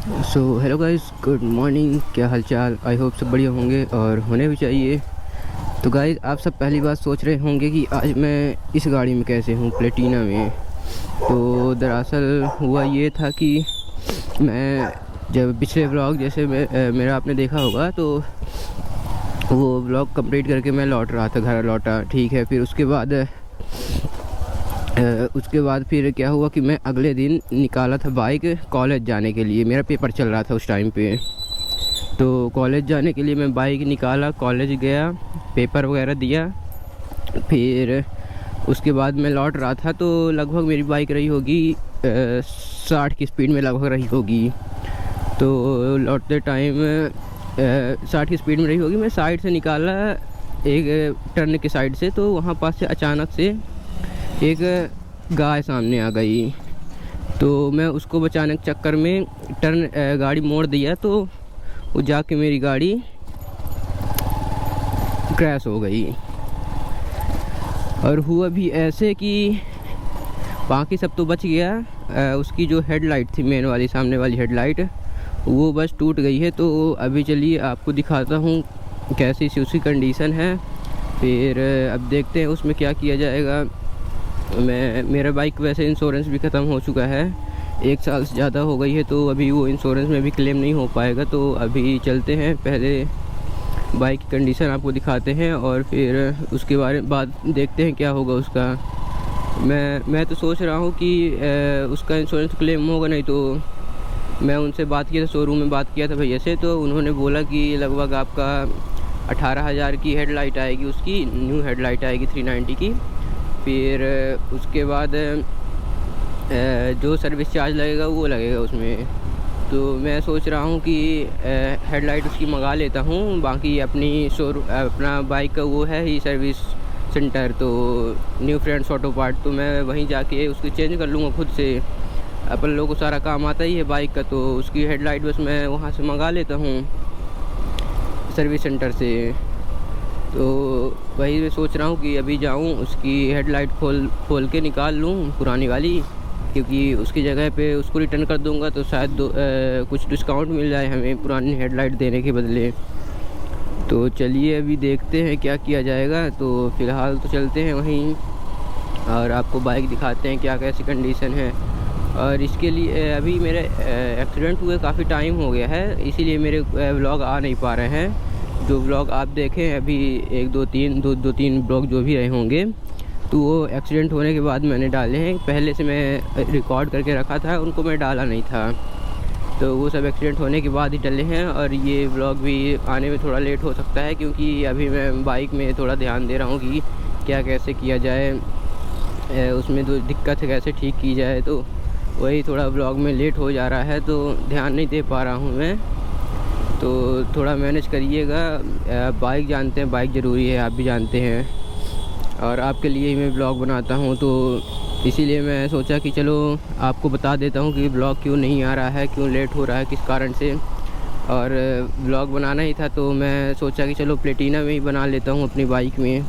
So hello guys, good morning. क्या हालचाल? I hope सब बढ़िया होंगे और होने भी चाहिए। तो गाइस, आप सब पहली बात सोच रहे होंगे कि आज मैं इस गाड़ी में कैसे हूँ, प्लेटिना में। तो दरअसल हुआ ये था कि मैं जब पिछले व्लॉग जैसे मेरा आपने देखा होगा, तो वो व्लॉग कंप्लीट करके मैं लौट रहा था, घर लौटा, ठीक है। फिर उसके बाद फिर क्या हुआ कि मैं अगले दिन निकाला था बाइक कॉलेज जाने के लिए। मेरा पेपर चल रहा था उस टाइम पे, तो कॉलेज जाने के लिए मैं बाइक निकाला, कॉलेज गया, पेपर वगैरह दिया। फिर उसके बाद मैं लौट रहा था, तो लगभग मेरी बाइक रही होगी 60 की स्पीड में लगभग रही होगी। तो लौटते टाइम 60 की स्पीड में रही होगी। मैं साइड से निकाला, एक टर्न के साइड से, तो वहाँ पास से अचानक से एक गाय सामने आ गई। तो मैं उसको बचाने के चक्कर में गाड़ी मोड़ दिया, तो वो जाके मेरी गाड़ी क्रैश हो गई। और हुआ भी ऐसे कि बाकी सब तो बच गया, उसकी जो हेडलाइट थी, मेन वाली सामने वाली हेडलाइट, वो बस टूट गई है। तो अभी चलिए आपको दिखाता हूँ कैसी सी उसकी कंडीशन है। फिर अब देखते हैं उसमें क्या किया जाएगा। मेरा बाइक वैसे इंश्योरेंस भी ख़त्म हो चुका है, 1 साल से ज़्यादा हो गई है, तो अभी वो इंश्योरेंस में भी क्लेम नहीं हो पाएगा। तो अभी चलते हैं, पहले बाइक की कंडीशन आपको दिखाते हैं और फिर उसके बारे में बात देखते हैं क्या होगा उसका। मैं तो सोच रहा हूँ कि उसका इंश्योरेंस क्लेम होगा, नहीं तो मैं उनसे बात किया था, शोरूम में बात किया था भैया से, तो उन्होंने बोला कि लगभग आपका 18,000 की हेडलाइट आएगी, उसकी न्यू हेडलाइट आएगी 390 की। फिर उसके बाद जो सर्विस चार्ज लगेगा वो लगेगा उसमें। तो मैं सोच रहा हूँ कि हेडलाइट उसकी मंगा लेता हूँ। बाकी अपना बाइक का वो है ही सर्विस सेंटर, तो न्यू फ्रेंड्स ऑटो पार्ट, तो मैं वहीं जाके उसकी चेंज कर लूँगा खुद से। अपन लोगों को सारा काम आता ही है बाइक का, तो उसकी हेडलाइट बस मैं वहाँ से मंगा लेता हूँ सर्विस सेंटर से। तो वही मैं सोच रहा हूँ कि अभी जाऊँ, उसकी हेडलाइट खोल के निकाल लूँ पुरानी वाली, क्योंकि उसकी जगह पे उसको रिटर्न कर दूँगा तो शायद कुछ डिस्काउंट मिल जाए हमें पुरानी हेडलाइट देने के बदले। तो चलिए अभी देखते हैं क्या किया जाएगा। तो फ़िलहाल तो चलते हैं वहीं और आपको बाइक दिखाते हैं क्या कैसी कंडीशन है। और इसके लिए अभी मेरे एक्सीडेंट हुए काफ़ी टाइम हो गया है, इसीलिए मेरे व्लॉग आ नहीं पा रहे हैं। जो व्लॉग आप देखें अभी, 2-3 व्लॉग जो भी रहे होंगे, तो वो एक्सीडेंट होने के बाद मैंने डाले हैं। पहले से मैं रिकॉर्ड करके रखा था, उनको मैं डाला नहीं था, तो वो सब एक्सीडेंट होने के बाद ही डले हैं। और ये व्लॉग भी आने में थोड़ा लेट हो सकता है, क्योंकि अभी मैं बाइक में थोड़ा ध्यान दे रहा हूँ कि क्या कैसे किया जाए, उसमें जो दिक्कत है कैसे ठीक की जाए। तो वही थोड़ा व्लॉग में लेट हो जा रहा है, तो ध्यान नहीं दे पा रहा हूँ मैं, तो थोड़ा मैनेज करिएगा। बाइक जानते हैं, बाइक ज़रूरी है, आप भी जानते हैं, और आपके लिए ही मैं ब्लॉग बनाता हूँ, तो इसीलिए मैं सोचा कि चलो आपको बता देता हूँ कि ब्लॉग क्यों नहीं आ रहा है, क्यों लेट हो रहा है, किस कारण से। और ब्लॉग बनाना ही था, तो मैं सोचा कि चलो प्लेटिना में ही बना लेता हूँ अपनी बाइक में।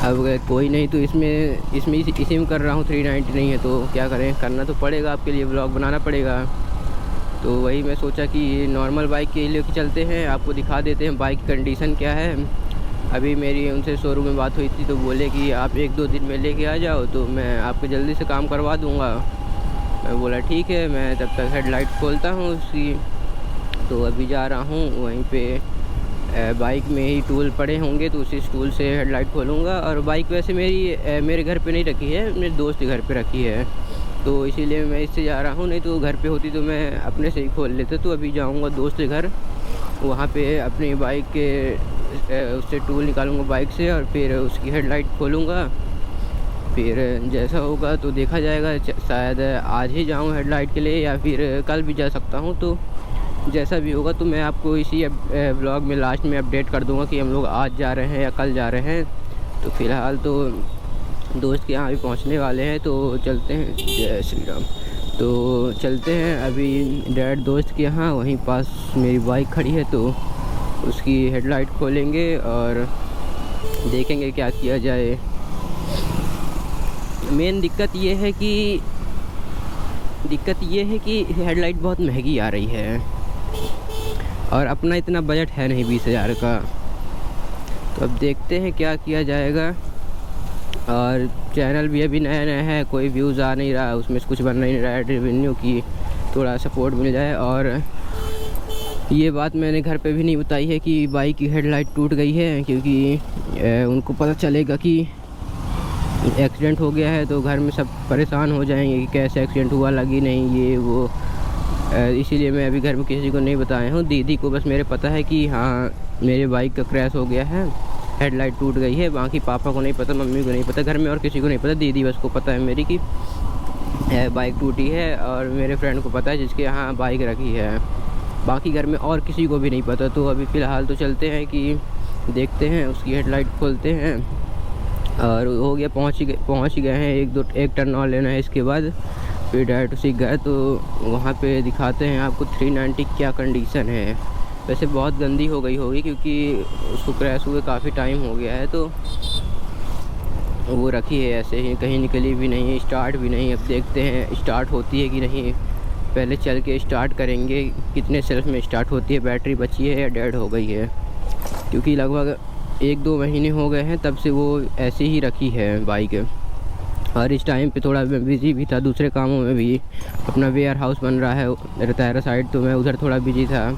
अब कोई नहीं तो इसी में कर रहा हूँ, 390 नहीं है तो क्या करें, करना तो पड़ेगा, आपके लिए ब्लॉग बनाना पड़ेगा। तो वही मैं सोचा कि नॉर्मल बाइक के लिए चलते हैं, आपको दिखा देते हैं बाइक की कंडीशन क्या है। अभी मेरी उनसे शोरूम में बात हुई थी, तो बोले कि आप 1-2 दिन में लेके आ जाओ, तो मैं आपको जल्दी से काम करवा दूंगा। मैं बोला ठीक है, मैं तब तक हेडलाइट खोलता हूँ उसकी। तो अभी जा रहा हूँ वहीं पे, बाइक में ही टूल पड़े होंगे, तो उसी टूल से हेडलाइट खोलूँगा। और बाइक वैसे मेरे घर पे नहीं रखी है, मेरे दोस्त के घर पे रखी है, तो इसीलिए मैं इससे जा रहा हूँ। नहीं तो घर पे होती तो मैं अपने से ही खोल लेता। तो अभी जाऊँगा दोस्त के घर, वहाँ पे अपनी बाइक के उससे टूल निकालूँगा बाइक से, और फिर उसकी हेडलाइट खोलूँगा। फिर जैसा होगा तो देखा जाएगा, शायद आज ही जाऊँ हेडलाइट के लिए, या फिर कल भी जा सकता हूँ। तो जैसा भी होगा तो मैं आपको इसी ब्लॉग में लास्ट में अपडेट कर दूँगा कि हम लोग आज जा रहे हैं या कल जा रहे हैं। तो फ़िलहाल तो दोस्त के यहाँ भी पहुँचने वाले हैं, तो चलते हैं। जय श्री राम। तो चलते हैं अभी डैड दोस्त के यहाँ, वहीं पास मेरी बाइक खड़ी है, तो उसकी हेडलाइट खोलेंगे और देखेंगे क्या किया जाए। मेन दिक्कत ये है कि दिक्कत ये है कि हेडलाइट बहुत महंगी आ रही है और अपना इतना बजट है नहीं 20,000 का। तो अब देखते हैं क्या किया जाएगा। और चैनल भी अभी नया नया है, कोई व्यूज़ आ नहीं रहा, उसमें से कुछ बन नहीं रहा है रेवेन्यू की, थोड़ा सपोर्ट मिल जाए। और ये बात मैंने घर पे भी नहीं बताई है कि बाइक की हेडलाइट टूट गई है, क्योंकि उनको पता चलेगा कि एक्सीडेंट हो गया है तो घर में सब परेशान हो जाएंगे कि कैसे एक्सीडेंट हुआ, लगी नहीं, ये वो। इसीलिए मैं अभी घर में किसी को नहीं बताया हूँ। दीदी को बस मेरे पता है कि हाँ मेरे बाइक का क्रैश हो गया है, हेडलाइट टूट गई है। बाकी पापा को नहीं पता, मम्मी को नहीं पता, घर में और किसी को नहीं पता। दीदी बस को पता है मेरी कि बाइक टूटी है, और मेरे फ्रेंड को पता है जिसके यहाँ बाइक रखी है। बाकी घर में और किसी को भी नहीं पता। तो अभी फ़िलहाल तो चलते हैं कि देखते हैं, उसकी हेडलाइट खोलते हैं। और हो गया, पहुँच गए हैं। एक टर्न और लेना है, इसके बाद फिर डायरेक्ट उसी घर। तो वहाँ पे दिखाते हैं आपको 390 क्या कंडीशन है। वैसे बहुत गंदी हो गई होगी क्योंकि उसको क्रैश हुए काफ़ी टाइम हो गया है, तो वो रखी है ऐसे ही, कहीं निकली भी नहीं है, स्टार्ट भी नहीं। अब देखते हैं स्टार्ट होती है कि नहीं, पहले चल के स्टार्ट करेंगे कितने सेल्फ में स्टार्ट होती है, बैटरी बची है या डेड हो गई है। क्योंकि लगभग 1-2 महीने हो गए हैं तब से वो ऐसे ही रखी है बाइक। और इस टाइम पे थोड़ा मैं बिज़ी भी था दूसरे कामों में भी, अपना वेयर हाउस बन रहा है रतायरा साइड, तो मैं उधर थोड़ा बिजी था,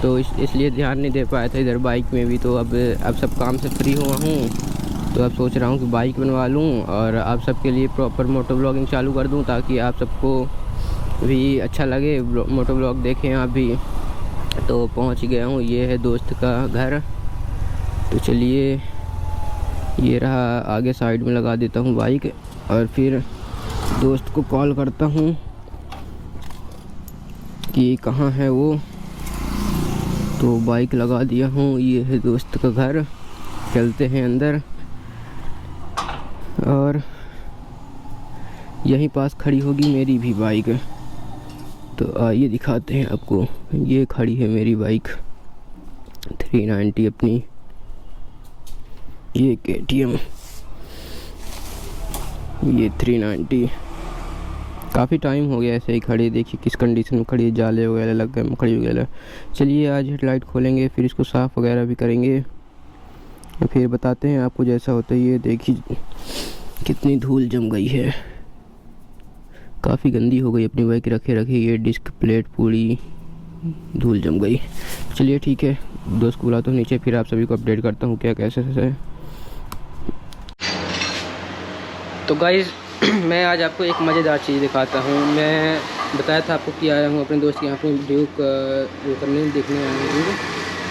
तो इसलिए ध्यान नहीं दे पाया था इधर बाइक में भी। तो अब सब काम से फ्री हुआ हूँ, तो अब सोच रहा हूँ कि बाइक बनवा लूँ और आप सबके लिए प्रॉपर मोटो ब्लॉगिंग चालू कर दूँ, ताकि आप सबको भी अच्छा लगे, मोटो ब्लॉग देखें आप भी। तो पहुँच गया हूँ, ये है दोस्त का घर। तो चलिए, ये रहा, आगे साइड में लगा देता हूँ बाइक और फिर दोस्त को कॉल करता हूँ कि कहाँ है वो। तो बाइक लगा दिया हूँ, ये है दोस्त का घर। चलते हैं अंदर और यहीं पास खड़ी होगी मेरी भी बाइक। तो आइए दिखाते हैं आपको, ये खड़ी है मेरी बाइक 390 अपनी, ये KTM, ये 390। काफ़ी टाइम हो गया ऐसे ही खड़ी, देखिए किस कंडीशन में खड़ी है, जाले वगैरह लग गए, मकड़ी वगैरह। चलिए आज हेडलाइट खोलेंगे, फिर इसको साफ़ वगैरह भी करेंगे, फिर बताते हैं आपको जैसा होता है। ये देखिए कितनी धूल जम गई है, काफ़ी गंदी हो गई अपनी बाइक रखे ये डिस्क प्लेट पूरी धूल जम गई। चलिए ठीक है, दोस्त को बुलाता हूँ नीचे, फिर आप सभी को अपडेट करता हूँ क्या कैसे है। तो गाइस मैं आज आपको एक मज़ेदार चीज़ दिखाता हूँ। मैं बताया था आपको कि आया हूँ अपने दोस्त के यहाँ पे ड्यूक करने देखने आया हूँ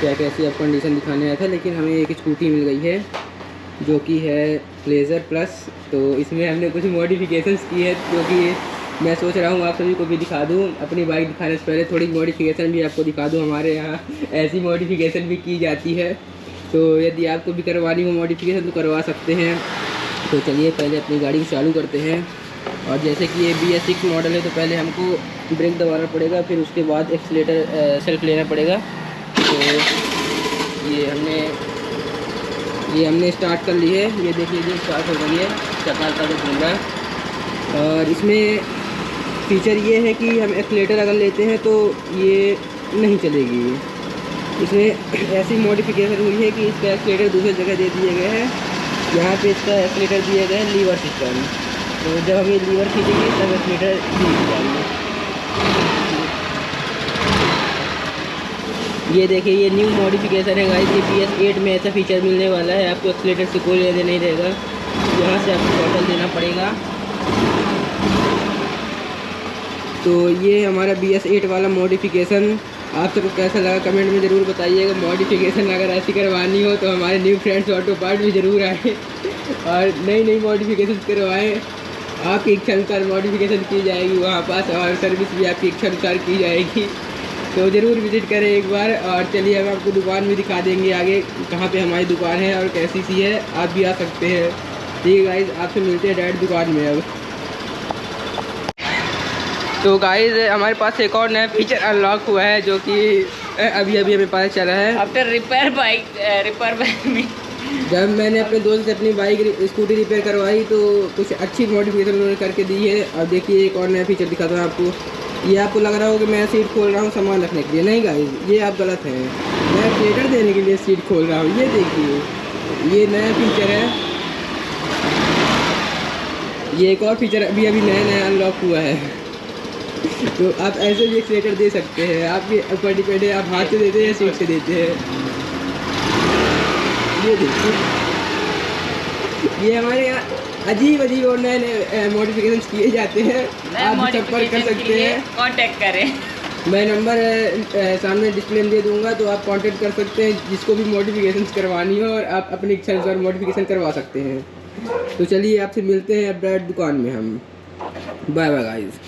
क्या कैसी आप कंडीशन दिखाने आया था। लेकिन हमें एक स्कूटी मिल गई है जो कि है प्लेजर प्लस। तो इसमें हमने कुछ मॉडिफिकेशंस की है, जो कि मैं सोच रहा हूँ आप सभी को भी दिखा दूँ। अपनी बाइक दिखाने से पहले थोड़ी मॉडिफिकेशन भी आपको दिखा दूँ। हमारे यहाँ ऐसी मॉडिफिकेशन भी की जाती है, तो यदि आपको भी करवानी हो मॉडिफिकेशन तो करवा सकते हैं। तो चलिए पहले अपनी गाड़ी को चालू करते हैं। और जैसे कि ये BS6 मॉडल है, तो पहले हमको ब्रेक दबाना पड़ेगा, फिर उसके बाद एक्सीलेटर सेल्फ लेना पड़ेगा। तो ये हमने स्टार्ट कर ली है, ये देख लीजिए स्टार्ट हो गई है, चकाचक तो घूम रहा है। और इसमें फीचर ये है कि हम एक्सीलेटर अगर लेते हैं तो ये नहीं चलेगी। इसमें ऐसी मॉडिफिकेशन हुई है कि इसका एक्सीलेटर दूसरी जगह दे दिए गए हैं, यहाँ पे इसका एक्सीलेटर दिया गया है लीवर सिस्टम। तो जब हम ये लीवर खींचेंगे तब एक्सीलेटर खींच जाएंगे। ये देखिए ये न्यू मॉडिफिकेशन है गाइस, ये BS8 में ऐसा फीचर मिलने वाला है। आपको एक्सीलेटर से कोई लेने नहीं रहेगा, यहाँ से आपको टोटल देना पड़ेगा। तो ये हमारा BS8 वाला मॉडिफिकेशन आप सबको कैसा लगा कमेंट में ज़रूर बताइएगा। मॉडिफिकेशन अगर ऐसी करवानी हो तो हमारे न्यू फ्रेंड्स ऑटो पार्ट भी ज़रूर आए और नई मॉडिफिकेशन करवाएं। आपकी इच्छा अनुसार मॉडिफिकेशन की जाएगी वहाँ पास, और सर्विस भी आपकी इच्छा अनुसार की जाएगी। तो ज़रूर विज़िट करें एक बार। और चलिए हम आपको दुकान भी दिखा देंगे आगे कहाँ पे हमारी दुकान है और कैसी सी है, आप भी आ सकते हैं। ठीक है गाइज़, आपसे मिलते हैं डायरेक्ट दुकान में अब। तो गाइज़ हमारे पास एक और नया फीचर अनलॉक हुआ है, जो कि अभी हमें पता चला है। आफ्टर रिपेयर बाइक में जब मैंने अपने दोस्त से अपनी बाइक स्कूटी रिपेयर करवाई तो कुछ अच्छी मॉडिफिकेशन उन्होंने करके दी है। और देखिए एक और नया फीचर दिखाता हूँ आपको। ये आपको लग रहा हो कि मैं सीट खोल रहा हूँ सामान रखने के लिए, नहीं गाइस, ये आप गलत हैं। मैं क्रिएटर देने के लिए सीट खोल रहा हूँ। ये देखिए, ये नया फीचर है। ये एक और फीचर अभी नया अनलॉक हुआ है। तो आप ऐसे भी एक्सीलेटर दे सकते हैं, आपके ऊपर डिपेंड है, आप हाथ से देते हैं या सीट से देते हैं। ये देखिए, ये हमारे यहाँ अजीब और नए नए मॉडिफिकेशन किए जाते हैं। आप भी संपर्क कर सकते हैं, कांटेक्ट करें। मैं नंबर सामने डिस्प्ले में दे दूंगा, तो आप कांटेक्ट कर सकते हैं जिसको भी मॉडिफिकेशन करवानी हो, और आप अपनी इच्छा अनुसार मॉडिफिकेशन करवा सकते हैं। तो चलिए आपसे मिलते हैं अपडेट दुकान में हम। Bye bye guys.